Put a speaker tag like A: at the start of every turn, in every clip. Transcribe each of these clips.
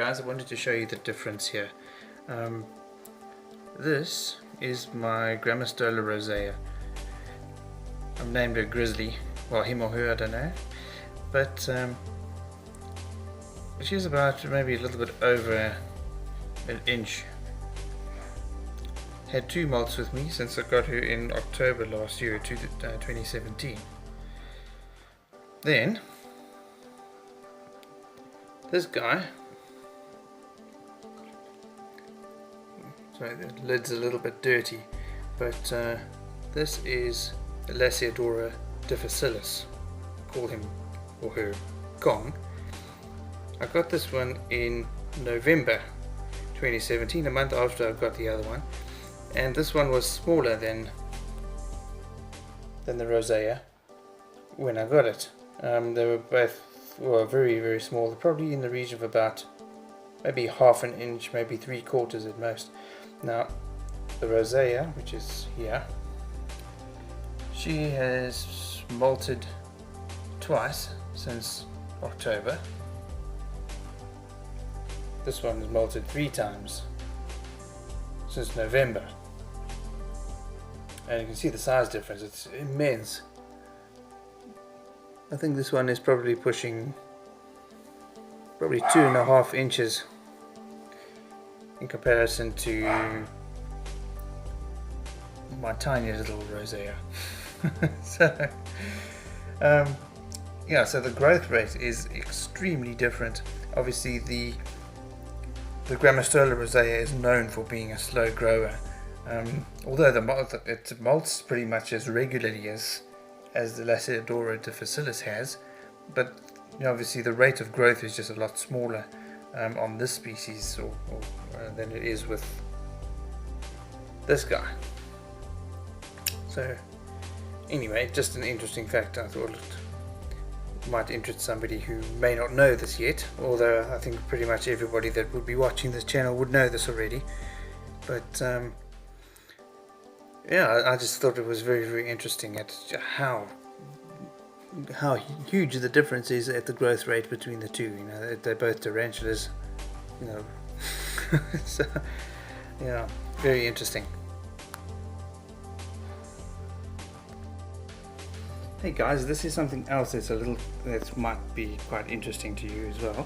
A: guys, I wanted to show you the difference here. This is my Grammostola Rosea. I've named her Grizzly, well, him or her, I don't know, but she's about maybe a little bit over an inch. Had 2 molts with me since I got her in October last year, 2017. Then this guy, sorry, the lid's a little bit dirty, but this is Lassiodora Difficilis. Call him or her Kong. I got this one in November 2017, a month after I got the other one, and this one was smaller than the Rosea when I got it. They were both very, very small. They're probably in the region of about maybe half an inch, maybe 3/4 at most. Now the Rosea, which is here, she has molted twice since October. This one has molted 3 times since November, and you can see the size difference. It's immense. I think this one is probably pushing 2.5 inches in comparison to my tiny little Rosea. So yeah, so the growth rate is extremely different. Obviously the Grammostola Rosea is known for being a slow grower, although it molts pretty much as regularly as the Lassiodora Difficilis has, but obviously the rate of growth is just a lot smaller on this species than it is with this guy. So anyway, just an interesting fact I thought it might interest somebody who may not know this yet, although I think pretty much everybody that would be watching this channel would know this already. But yeah, I just thought it was very, very interesting at how huge the difference is at the growth rate between the two. They're both tarantulas, so yeah, very interesting. Hey guys, this is something else that might be quite interesting to you as well.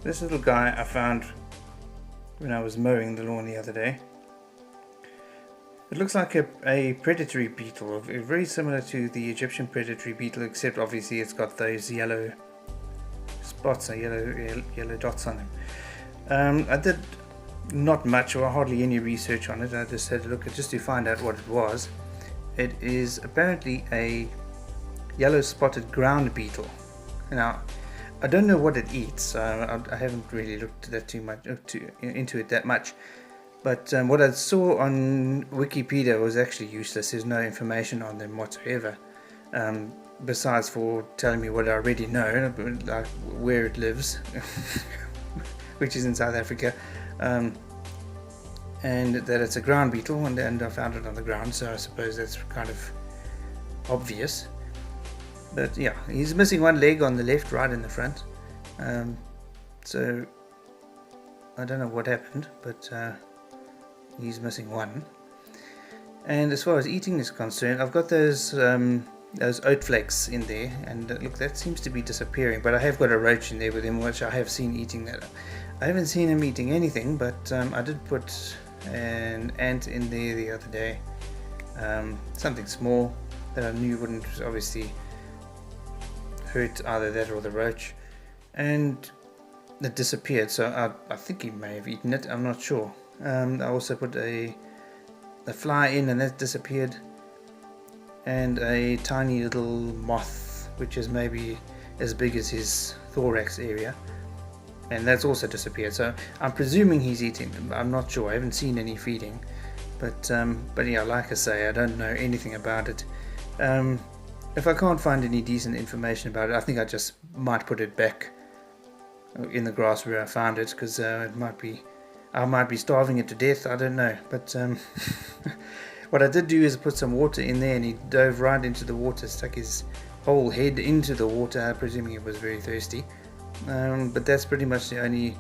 A: This little guy I found when I was mowing the lawn the other day. It looks like a predatory beetle, very similar to the Egyptian predatory beetle, except obviously it's got those yellow spots, yellow dots on them. I did not much or hardly any research on it. I just had a look just to find out what it was. It is apparently a yellow spotted ground beetle. Now, I don't know what it eats. I haven't really looked into it that much. But what I saw on Wikipedia was actually useless. There's no information on them whatsoever, besides for telling me what I already know, like where it lives, which is in South Africa, and that it's a ground beetle, and I found it on the ground, so I suppose that's kind of obvious. But yeah, he's missing one leg on the left, right in the front, so I don't know what happened, but he's missing one. And as far as eating is concerned, I've got those oat flakes in there, and look, that seems to be disappearing, but I have got a roach in there with him, which I have seen eating that. I haven't seen him eating anything, but I did put an ant in there the other day, something small that I knew wouldn't obviously hurt either that or the roach, and it disappeared, so I think he may have eaten it, I'm not sure. I also put a fly in, and that disappeared, and a tiny little moth which is maybe as big as his thorax area, and that's also disappeared. So I'm presuming he's eating them. I'm not sure, I haven't seen any feeding, but yeah, like I say, I don't know anything about it. If I can't find any decent information about it, I think I just might put it back in the grass where I found it, because I might be starving it to death, I don't know. But what I did do is put some water in there, and he dove right into the water, stuck his whole head into the water, presuming he was very thirsty, but that's pretty much the only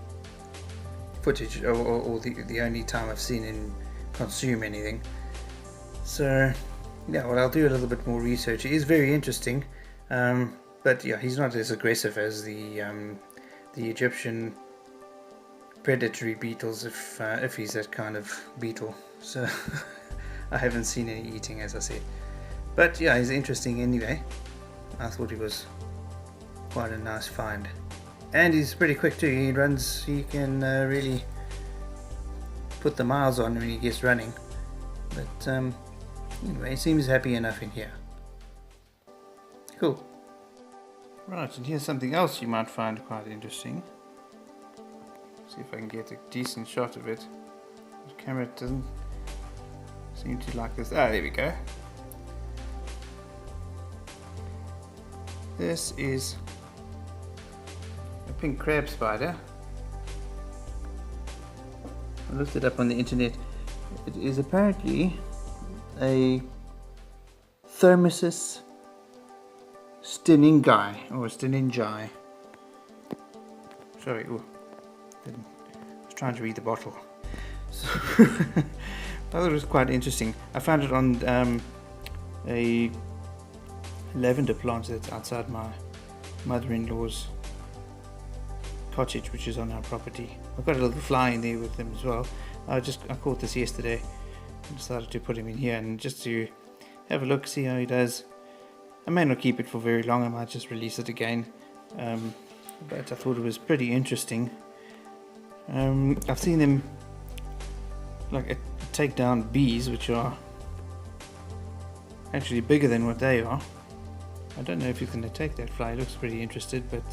A: footage or the only time I've seen him consume anything. So yeah, well, I'll do a little bit more research. It is very interesting, but yeah, he's not as aggressive as the Egyptian predatory beetles, if he's that kind of beetle. So I haven't seen any eating, as I said, but yeah, he's interesting anyway. I thought he was quite a nice find, and he's pretty quick too. He can really put the miles on when he gets running. But anyway, he seems happy enough in here. Cool. Right, and here's something else you might find quite interesting. See if I can get a decent shot of it. The camera doesn't seem to like this. Ah, there we go. This is a pink crab spider. I looked it up on the internet. It is apparently a Thermosis stiningi, or stiningi. Sorry, ooh, I was trying to read the bottle. So I thought it was quite interesting. I found it on a lavender plant that's outside my mother-in-law's cottage, which is on our property. I've got a little fly in there with them as well. I caught this yesterday and decided to put him in here and just to have a look, see how he does. I may not keep it for very long, I might just release it again, but I thought it was pretty interesting. I've seen them take down bees, which are actually bigger than what they are. I don't know if you can attack that fly. It looks pretty interested, but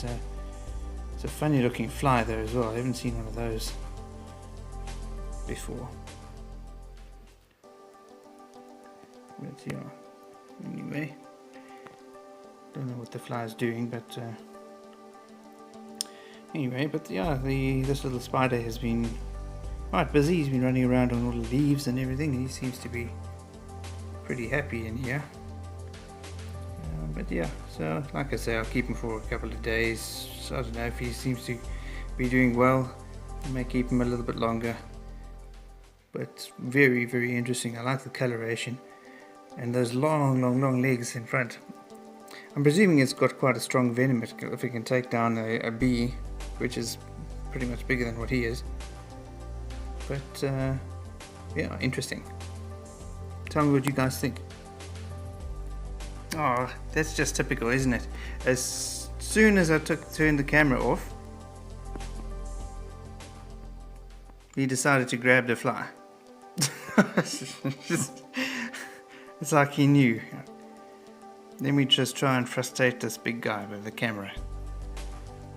A: it's a funny looking fly though as well. I haven't seen one of those before. But yeah, anyway, don't know what the fly is doing, but anyway, but yeah, this little spider has been quite busy. He's been running around on all the leaves and everything, and he seems to be pretty happy in here. But yeah, so like I say, I'll keep him for a couple of days. So I don't know if he seems to be doing well. I may keep him a little bit longer. But very, very interesting. I like the coloration and those long legs in front. I'm presuming it's got quite a strong venom if it can take down a bee, which is pretty much bigger than what he is. But yeah, interesting. Tell me what you guys think. Oh, that's just typical, isn't it? As soon as I turned the camera off, he decided to grab the fly. It's like he knew. Let me just try and frustrate this big guy with the camera.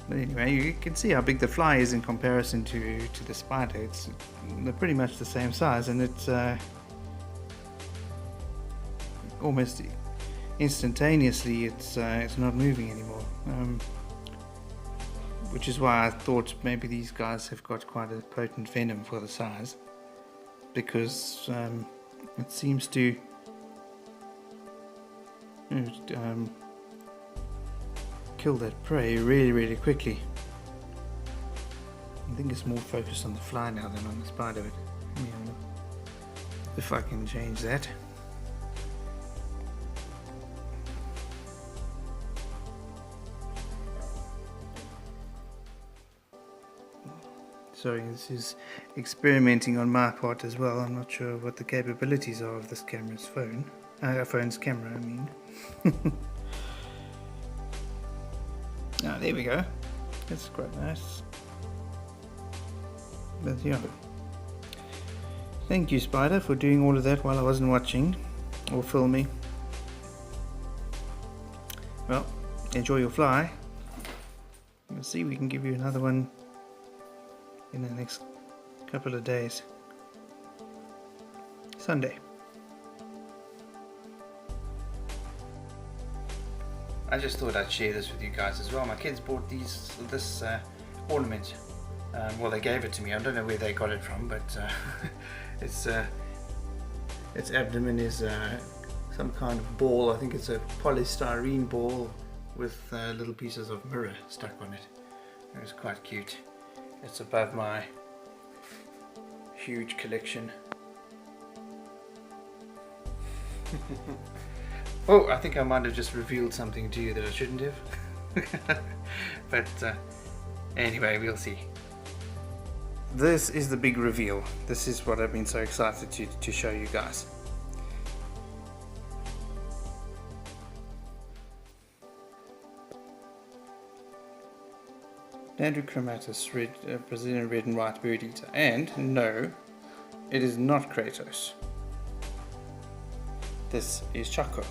A: But anyway, you can see how big the fly is in comparison to the spider. They're pretty much the same size, and it's almost instantaneously it's not moving anymore, which is why I thought maybe these guys have got quite a potent venom for the size, because it seems to kill that prey really quickly. I think it's more focused on the fly now than on the spider. Let me have a look if I can change that. Sorry, this is experimenting on my part as well. I'm not sure what the capabilities are of this phone's camera, I mean. Ah, there we go. That's quite nice. But yeah. Thank you, Spider, for doing all of that while I wasn't watching or filming. Well, enjoy your fly. Let's see if we can give you another one in the next couple of days. Sunday. I just thought I'd share this with you guys as well. My kids bought this ornament. Well, they gave it to me. I don't know where they got it from, but its abdomen is some kind of ball. I think it's a polystyrene ball with little pieces of mirror stuck on it. It was quite cute. It's above my huge collection. Oh, I think I might have just revealed something to you that I shouldn't have. But anyway, we'll see. This is the big reveal. This is what I've been so excited to show you guys. Nhandu Chromatus, Brazilian red and white bird eater. And no, it is not Kratos. This is Chaco.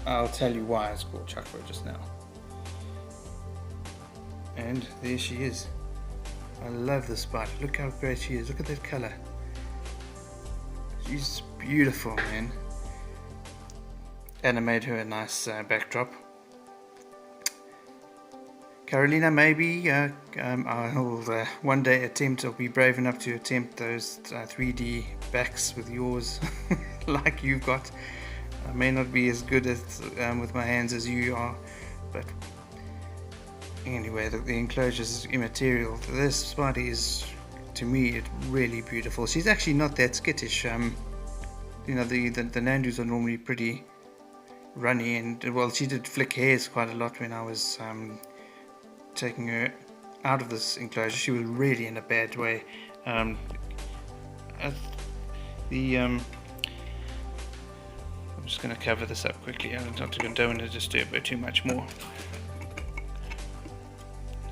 A: I'll tell you why it's called Chaco just now. And there she is. I love this spider. Look how great she is. Look at that color. She's beautiful, man. And I made her a nice backdrop. Carolina, maybe I'll one day attempt, I'll be brave enough to attempt those 3D backs with yours like you've got. I may not be as good at with my hands as you are, but anyway, the enclosure is immaterial. This spider is, to me, it's really beautiful. She's actually not that skittish. You know, the Nhandus are normally pretty runny, and well, she did flick hairs quite a lot when I was taking her out of this enclosure. She was really in a bad way. I'm just going to cover this up quickly. I don't want to disturb her too much more.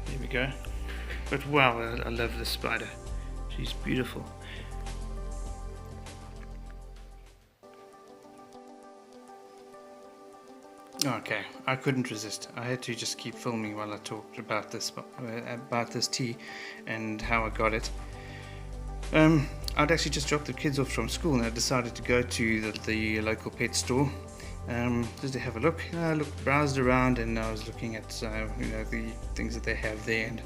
A: There we go. But wow, I love this spider. She's beautiful. Okay, I couldn't resist. I had to just keep filming while I talked about this tea and how I got it. I'd actually just dropped the kids off from school, and I decided to go to the local pet store just to have a look. I browsed around, and I was looking at the things that they have there, and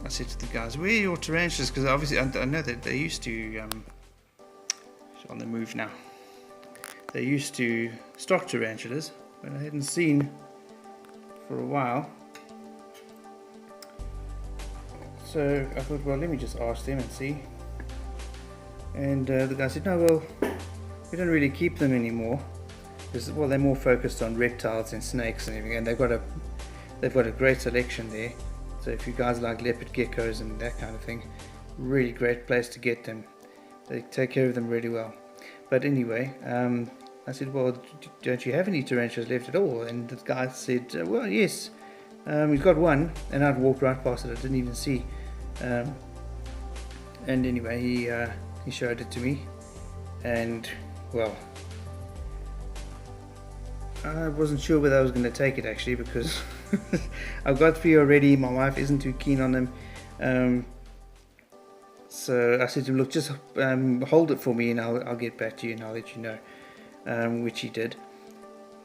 A: I said to the guys, "Where are your tarantulas?" Because obviously I know that they used to she's on the move now. They used to stock tarantulas, but I hadn't seen for a while. So I thought, well, let me just ask them and see. And the guy said, no, well, we don't really keep them anymore, because, well, they're more focused on reptiles and snakes and everything, and they've got a great selection there. So if you guys like leopard geckos and that kind of thing, really great place to get them. They take care of them really well. But anyway, I said, well, don't you have any tarantulas left at all? And the guy said, well, yes, we've got one. And I'd walked right past it, I didn't even see. And anyway, he showed it to me. And, well, I wasn't sure whether I was going to take it, actually, because I've got 3 already. My wife isn't too keen on them. So I said to him, look, just hold it for me, and I'll get back to you, and I'll let you know, which he did.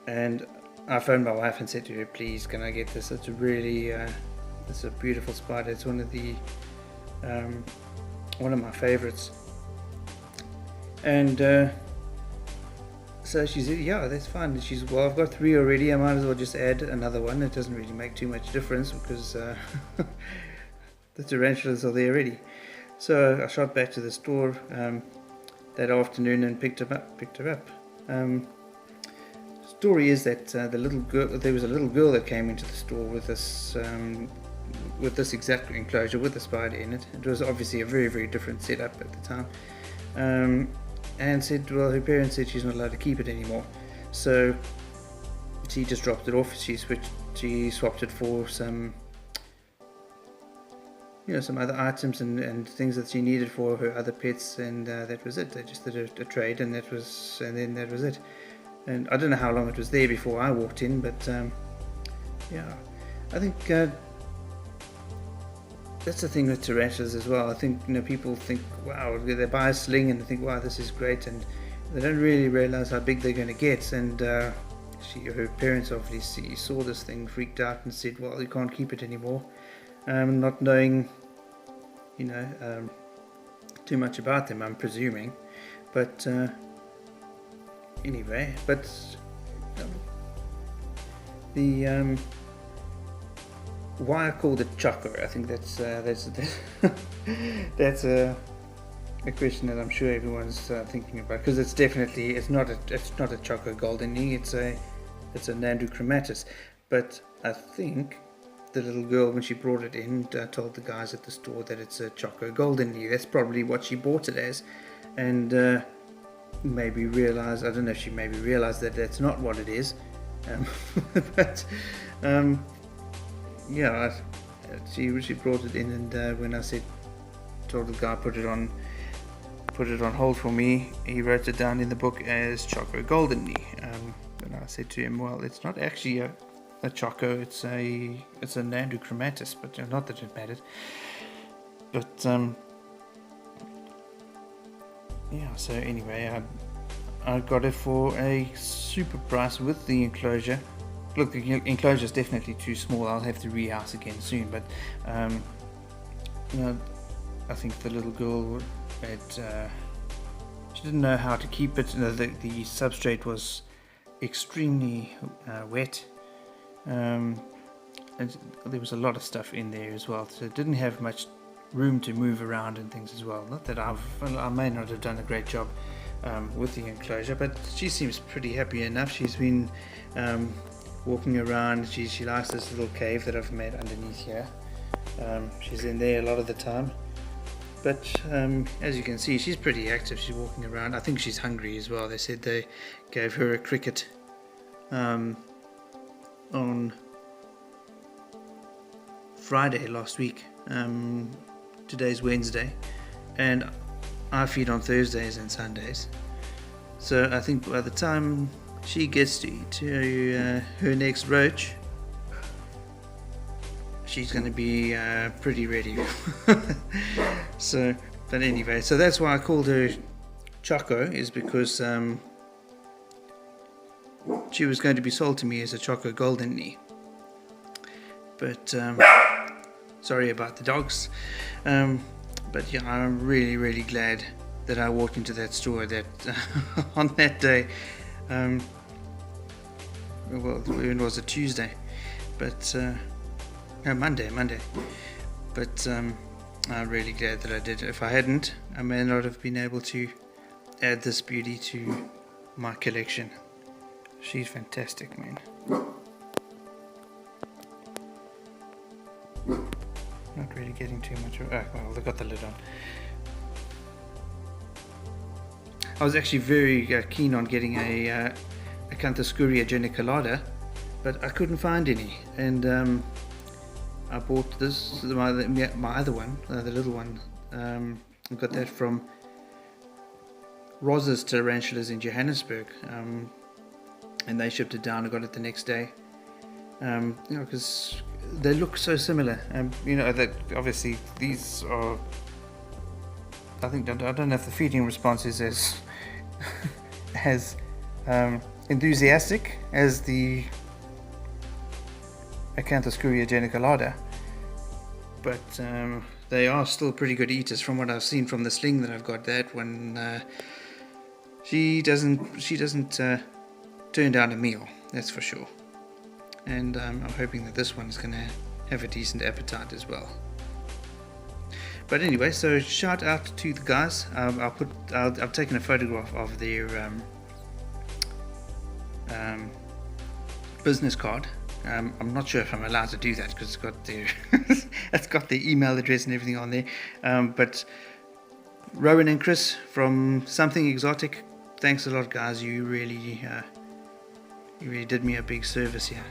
A: And I phoned my wife and said to her, please, can I get this? It's a really, it's a beautiful spider. It's one of my favorites. And so she said, yeah, that's fine. She's, well, I've got 3 already. I might as well just add another one. It doesn't really make too much difference because the tarantulas are there already. So I shot back to the store that afternoon and picked her up. Story is that there was a little girl that came into the store with this exact enclosure with the spider in it. It was obviously a very, very different setup at the time, and said, well, her parents said she's not allowed to keep it anymore. So she just dropped it off. She swapped it for some other items and things that she needed for her other pets, and that was it. They just did a trade, and then that was it. And I don't know how long it was there before I walked in, but yeah, I think that's the thing with tarantulas as well. I think people think, wow, they buy a sling and they think, wow, this is great, and they don't really realize how big they're going to get. And her parents obviously saw this thing, freaked out, and said, well, you can't keep it anymore. Not knowing, too much about them, I'm presuming, but anyway, why I called it Choco. I think that's that's a question that I'm sure everyone's thinking about, because it's not a Choco Golden Knee. It's a Nhandu Chromatus. But I think the little girl, when she brought it in, told the guys at the store that it's a Choco Golden Knee. That's probably what she bought it as, and maybe realized, I don't know if she maybe realized that that's not what it is, but yeah, she brought it in, and when I told the guy put it on hold for me, he wrote it down in the book as Choco Golden Knee, and I said to him, well, it's not actually a Choco, it's a Nhandu Chromatus, but not that it mattered. But yeah, so anyway, I got it for a super price with the enclosure. Look, the enclosure is definitely too small. I'll have to rehouse again soon, but I think the little girl she didn't know how to keep it. The substrate was extremely wet, and there was a lot of stuff in there as well, so it didn't have much room to move around and things as well. Not that I may not have done a great job with the enclosure, but she seems pretty happy enough. She's been walking around. She likes this little cave that I've made underneath here. She's in there a lot of the time, but as you can see, she's pretty active. She's walking around. I think she's hungry as well. They said they gave her a cricket on Friday last week. Today's Wednesday, and I feed on Thursdays and Sundays, so I think by the time she gets to eat her next roach, she's going to be pretty ready. So, but anyway, so that's why I called her Choco, is because she was going to be sold to me as a Choco Golden Knee. But sorry about the dogs. But yeah, I'm really glad that I walked into that store that on that day. Well, it was a Tuesday, but no, Monday. But I'm really glad that I did. If I hadn't, I may not have been able to add this beauty to my collection. She's fantastic, man. Not really getting too much. Well, they got the lid on. I was actually very keen on getting a Acanthoscuria geniculata, but I couldn't find any, and I bought this, my other one, the little one. I got that from Rose's Tarantulas in Johannesburg, and they shipped it down. I got it the next day, because they look so similar. That obviously these are. I don't know if the feeding response is as as enthusiastic as the Acanthoscuria geniculata, but they are still pretty good eaters from what I've seen from the Sling that I've got. That one, she doesn't turn down a meal, that's for sure. And I'm hoping that this one is going to have a decent appetite as well. But anyway, so shout out to the guys. I've taken a photograph of their business card. I'm not sure if I'm allowed to do that because it's got their it's got their email address and everything on there. But Rowan and Chris from Something Exotic, thanks a lot, guys. You really did me a big service here.